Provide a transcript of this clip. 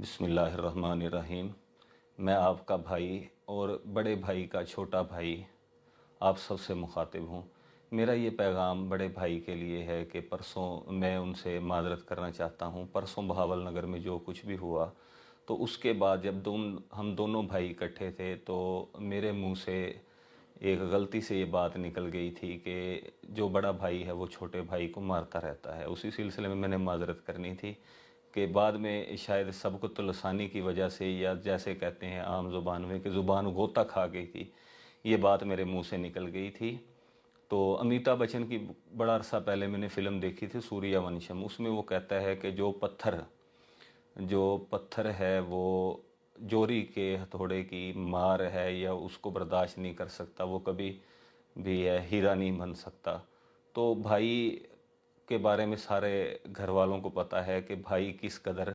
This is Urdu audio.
بسم اللہ الرحمن الرحیم۔ میں آپ کا بھائی اور بڑے بھائی کا چھوٹا بھائی آپ سب سے مخاطب ہوں۔ میرا یہ پیغام بڑے بھائی کے لیے ہے کہ پرسوں میں ان سے معذرت کرنا چاہتا ہوں۔ پرسوں بہاول نگر میں جو کچھ بھی ہوا تو اس کے بعد جب ہم دونوں بھائی اکٹھے تھے تو میرے منہ سے ایک غلطی سے یہ بات نکل گئی تھی کہ جو بڑا بھائی ہے وہ چھوٹے بھائی کو مارتا رہتا ہے۔ اسی سلسلے میں نے معذرت کرنی تھی کہ بعد میں شاید سبقت لسانی کی وجہ سے یا جیسے کہتے ہیں عام زبان میں کہ زبان غوطہ کھا گئی تھی، یہ بات میرے منہ سے نکل گئی تھی۔ تو امیتابھ بچن کی بڑا عرصہ پہلے میں نے فلم دیکھی تھی سوریہ ونشم، اس میں وہ کہتا ہے کہ جو پتھر ہے وہ جوری کے ہتھوڑے کی مار ہے یا اس کو برداشت نہیں کر سکتا، وہ کبھی بھی ہیرا نہیں بن سکتا۔ تو بھائی کے بارے میں سارے گھر والوں کو پتہ ہے کہ بھائی کس قدر